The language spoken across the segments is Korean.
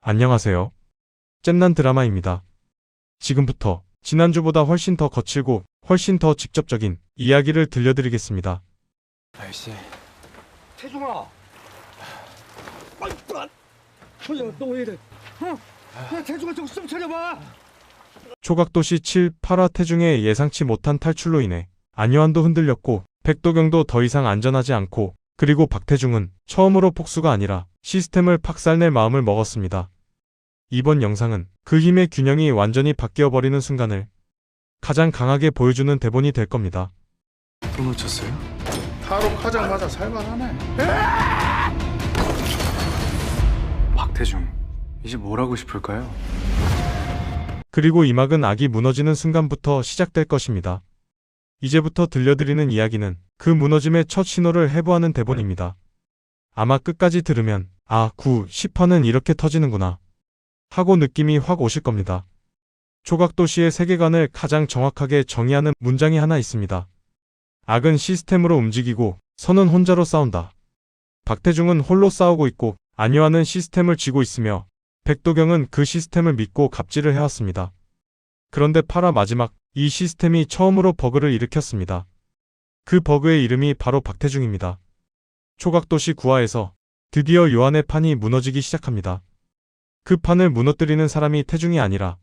안녕하세요. 잼난 드라마입니다. 지금부터 지난주보다 훨씬 더 거칠고 훨씬 더 직접적인 이야기를 들려드리겠습니다. 아저씨, 태중아! 아이, 너 왜 이래? 야, 태중아, 정신 좀 차려봐! 초각도시 7, 8화 태중의 예상치 못한 탈출로 인해 안요한도 흔들렸고 백도경도 더 이상 안전하지 않고, 그리고 박태중은 처음으로 폭수가 아니라 시스템을 박살낼 마음을 먹었습니다. 이번 영상은 그 힘의 균형이 완전히 바뀌어버리는 순간을 가장 강하게 보여주는 대본이 될 겁니다. 또 놓쳤어요? 탈옥하자마자 살만하네. 박태중, 이제 뭘 하고 싶을까요? 그리고 이 막은 악이 무너지는 순간부터 시작될 것입니다. 이제부터 들려드리는 이야기는 그 무너짐의 첫 신호를 해부하는 대본입니다. 아마 끝까지 들으면 9, 10화는 이렇게 터지는구나 하고 느낌이 확 오실 겁니다. 초각도시의 세계관을 가장 정확하게 정의하는 문장이 하나 있습니다. 악은 시스템으로 움직이고 선은 혼자로 싸운다. 박태중은 홀로 싸우고 있고 안요한은 시스템을 쥐고 있으며 백도경은 그 시스템을 믿고 갑질을 해왔습니다. 그런데 8화 마지막, 이 시스템이 처음으로 버그를 일으켰습니다. 그 버그의 이름이 바로 박태중입니다. 초각도시 9화에서 드디어 요한의 판이 무너지기 시작합니다. 그 판을 무너뜨리는 사람이 태중이 아니라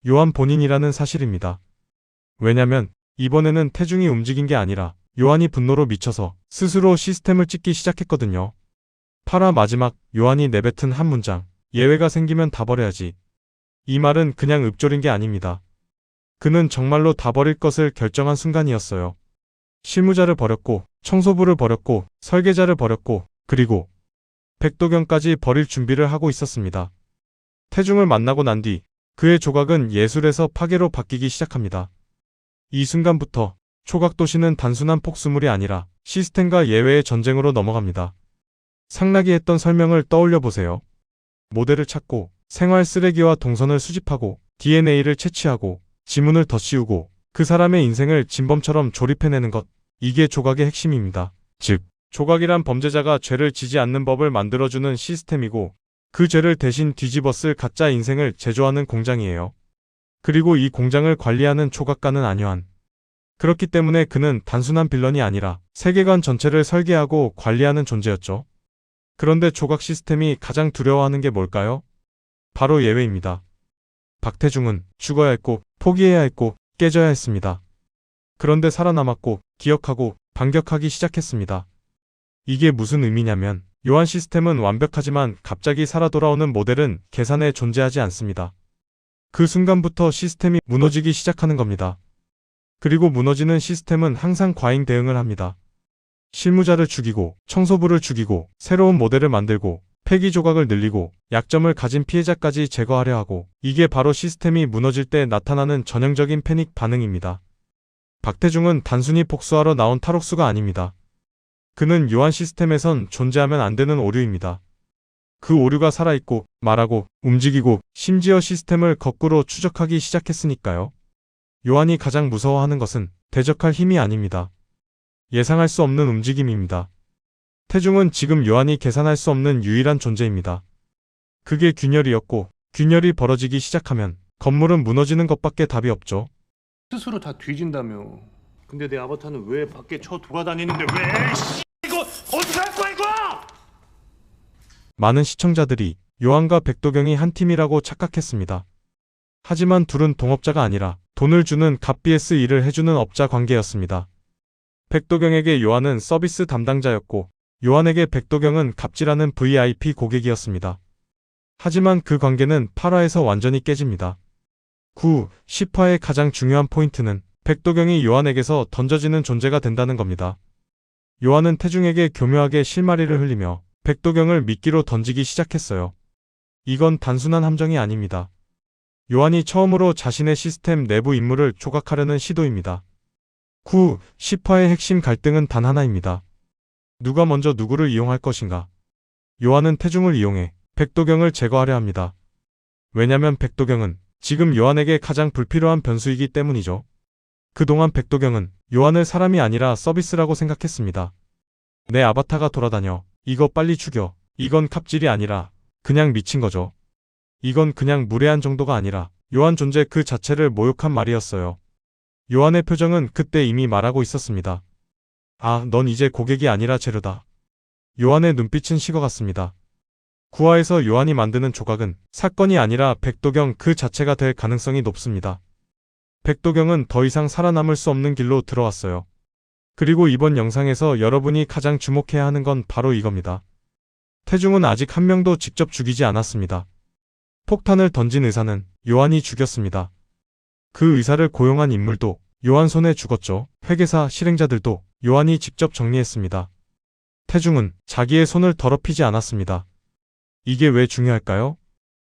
요한 본인이라는 사실입니다. 왜냐면 이번에는 태중이 움직인 게 아니라 요한이 분노로 미쳐서 스스로 시스템을 찢기 시작했거든요. 8화 마지막, 요한이 내뱉은 한 문장, 예외가 생기면 다 버려야지. 이 말은 그냥 읊조린 게 아닙니다. 그는 정말로 다 버릴 것을 결정한 순간이었어요. 실무자를 버렸고, 청소부를 버렸고, 설계자를 버렸고, 그리고 백도경까지 버릴 준비를 하고 있었습니다. 태중을 만나고 난 뒤 그의 조각은 예술에서 파괴로 바뀌기 시작합니다. 이 순간부터 초각도시는 단순한 폭수물이 아니라 시스템과 예외의 전쟁으로 넘어갑니다. 상나기 했던 설명을 떠올려 보세요. 모델을 찾고 생활 쓰레기와 동선을 수집하고 DNA를 채취하고 지문을 덧씌우고 그 사람의 인생을 진범처럼 조립해내는 것, 이게 조각의 핵심입니다. 즉, 조각이란 범죄자가 죄를 지지 않는 법을 만들어주는 시스템이고, 그 죄를 대신 뒤집어 쓸 가짜 인생을 제조하는 공장이에요. 그리고 이 공장을 관리하는 조각가는 안요한. 그렇기 때문에 그는 단순한 빌런이 아니라 세계관 전체를 설계하고 관리하는 존재였죠. 그런데 조각 시스템이 가장 두려워하는 게 뭘까요? 바로 예외입니다. 박태중은 죽어야 했고, 포기해야 했고, 깨져야 했습니다. 그런데 살아남았고, 기억하고, 반격하기 시작했습니다. 이게 무슨 의미냐면, 요한 시스템은 완벽하지만 갑자기 살아 돌아오는 모델은 계산에 존재하지 않습니다. 그 순간부터 시스템이 무너지기 시작하는 겁니다. 그리고 무너지는 시스템은 항상 과잉 대응을 합니다. 실무자를 죽이고, 청소부를 죽이고, 새로운 모델을 만들고, 폐기 조각을 늘리고, 약점을 가진 피해자까지 제거하려 하고, 이게 바로 시스템이 무너질 때 나타나는 전형적인 패닉 반응입니다. 박태중은 단순히 복수하러 나온 탈옥수가 아닙니다. 그는 요한 시스템에선 존재하면 안 되는 오류입니다. 그 오류가 살아있고, 말하고, 움직이고, 심지어 시스템을 거꾸로 추적하기 시작했으니까요. 요한이 가장 무서워하는 것은 대적할 힘이 아닙니다. 예상할 수 없는 움직임입니다. 태중은 지금 요한이 계산할 수 없는 유일한 존재입니다. 그게 균열이었고, 균열이 벌어지기 시작하면 건물은 무너지는 것밖에 답이 없죠. 스스로 다 뒤진다며. 근데 내 아바타는 왜 밖에 쳐 돌아다니는데 왜? 이거 어떻게 할 거야 이거? 많은 시청자들이 요한과 백도경이 한 팀이라고 착각했습니다. 하지만 둘은 동업자가 아니라 돈을 주는 갑 vs 일을 해주는 업자 관계였습니다. 백도경에게 요한은 서비스 담당자였고, 요한에게 백도경은 갑질하는 VIP 고객이었습니다. 하지만 그 관계는 8화에서 완전히 깨집니다. 9, 10화의 가장 중요한 포인트는 백도경이 요한에게서 던져지는 존재가 된다는 겁니다. 요한은 태중에게 교묘하게 실마리를 흘리며 백도경을 미끼로 던지기 시작했어요. 이건 단순한 함정이 아닙니다. 요한이 처음으로 자신의 시스템 내부 임무를 조각하려는 시도입니다. 9, 10화의 핵심 갈등은 단 하나입니다. 누가 먼저 누구를 이용할 것인가? 요한은 태중을 이용해 백도경을 제거하려 합니다. 왜냐면 백도경은 지금 요한에게 가장 불필요한 변수이기 때문이죠. 그동안 백도경은 요한을 사람이 아니라 서비스라고 생각했습니다. 내 아바타가 돌아다녀. 이거 빨리 죽여. 이건 갑질이 아니라 그냥 미친 거죠. 이건 그냥 무례한 정도가 아니라 요한 존재 그 자체를 모욕한 말이었어요. 요한의 표정은 그때 이미 말하고 있었습니다. 아, 넌 이제 고객이 아니라 재료다. 요한의 눈빛은 식어갔습니다. 구화에서 요한이 만드는 조각은 사건이 아니라 백도경 그 자체가 될 가능성이 높습니다. 백도경은 더 이상 살아남을 수 없는 길로 들어왔어요. 그리고 이번 영상에서 여러분이 가장 주목해야 하는 건 바로 이겁니다. 태중은 아직 한 명도 직접 죽이지 않았습니다. 폭탄을 던진 의사는 요한이 죽였습니다. 그 의사를 고용한 인물도 요한 손에 죽었죠. 회계사, 실행자들도 요한이 직접 정리했습니다. 태중은 자기의 손을 더럽히지 않았습니다. 이게 왜 중요할까요?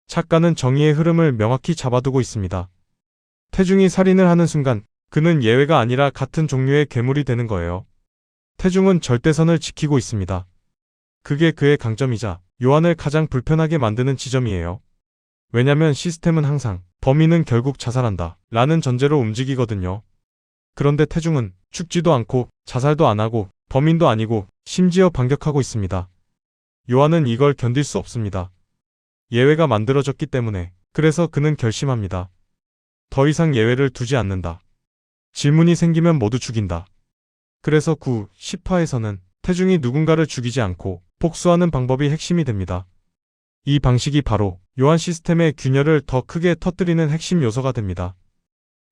작가는 정의의 흐름을 명확히 잡아두고 있습니다. 태중이 살인을 하는 순간 그는 예외가 아니라 같은 종류의 괴물이 되는 거예요. 태중은 절대선을 지키고 있습니다. 그게 그의 강점이자 요한을 가장 불편하게 만드는 지점이에요. 왜냐면 시스템은 항상 범인은 결국 자살한다 라는 전제로 움직이거든요. 그런데 태중은 죽지도 않고 자살도 안 하고 범인도 아니고 심지어 반격하고 있습니다. 요한은 이걸 견딜 수 없습니다. 예외가 만들어졌기 때문에. 그래서 그는 결심합니다. 더 이상 예외를 두지 않는다. 질문이 생기면 모두 죽인다. 그래서 9, 10화에서는 태중이 누군가를 죽이지 않고 복수하는 방법이 핵심이 됩니다. 이 방식이 바로 요한 시스템의 균열을 더 크게 터뜨리는 핵심 요소가 됩니다.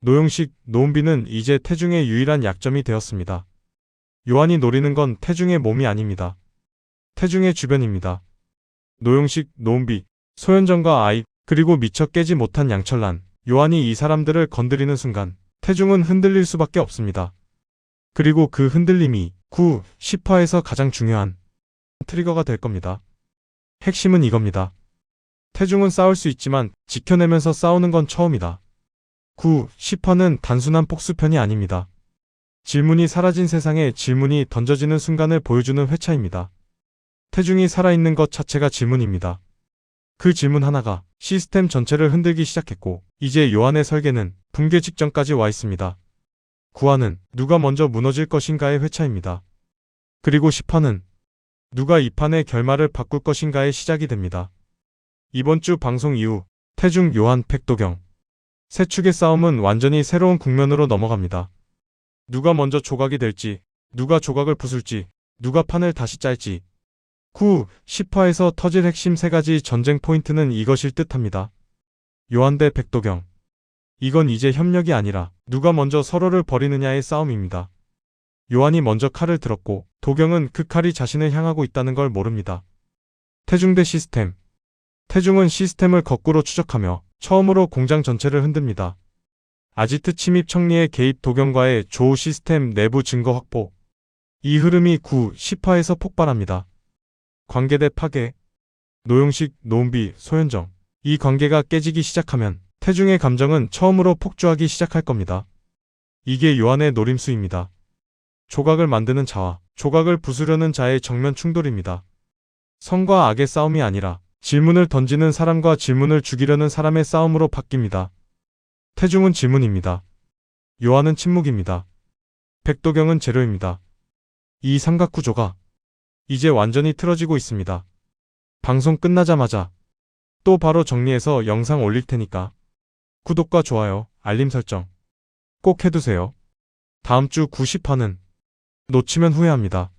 노용식, 노은비는 이제 태중의 유일한 약점이 되었습니다. 요한이 노리는 건 태중의 몸이 아닙니다. 태중의 주변입니다. 노용식, 노은비, 소현정과 아이, 그리고 미처 깨지 못한 양철란, 요한이 이 사람들을 건드리는 순간 태중은 흔들릴 수밖에 없습니다. 그리고 그 흔들림이 9, 10화에서 가장 중요한 트리거가 될 겁니다. 핵심은 이겁니다. 태중은 싸울 수 있지만 지켜내면서 싸우는 건 처음이다. 9, 10화는 단순한 복수편이 아닙니다. 질문이 사라진 세상에 질문이 던져지는 순간을 보여주는 회차입니다. 태중이 살아있는 것 자체가 질문입니다. 그 질문 하나가 시스템 전체를 흔들기 시작했고 이제 요한의 설계는 붕괴 직전까지 와 있습니다. 9화는 누가 먼저 무너질 것인가의 회차입니다. 그리고 10화는 누가 이 판의 결말을 바꿀 것인가의 시작이 됩니다. 이번 주 방송 이후 태중, 요한, 백도경 세 축의 싸움은 완전히 새로운 국면으로 넘어갑니다. 누가 먼저 조각이 될지, 누가 조각을 부술지, 누가 판을 다시 짤지. 9, 10화에서 터질 핵심 3가지 전쟁 포인트는 이것일 듯합니다. 요한 대 백도경. 이건 이제 협력이 아니라 누가 먼저 서로를 버리느냐의 싸움입니다. 요한이 먼저 칼을 들었고 도경은 그 칼이 자신을 향하고 있다는 걸 모릅니다. 태중 대 시스템. 태중은 시스템을 거꾸로 추적하며 처음으로 공장 전체를 흔듭니다. 아지트 침입 청리의 개입, 도경과의 조우, 시스템 내부 증거 확보. 이 흐름이 9, 10화에서 폭발합니다. 관계 대 파괴. 노용식, 노은비, 소현정. 이 관계가 깨지기 시작하면 태중의 감정은 처음으로 폭주하기 시작할 겁니다. 이게 요한의 노림수입니다. 조각을 만드는 자와 조각을 부수려는 자의 정면 충돌입니다. 선과 악의 싸움이 아니라 질문을 던지는 사람과 질문을 죽이려는 사람의 싸움으로 바뀝니다. 태중은 질문입니다. 요한은 침묵입니다. 백도경은 재료입니다. 이 삼각구조가 이제 완전히 틀어지고 있습니다. 방송 끝나자마자 또 바로 정리해서 영상 올릴 테니까 구독과 좋아요, 알림 설정 꼭 해두세요. 다음 주 90화는 놓치면 후회합니다.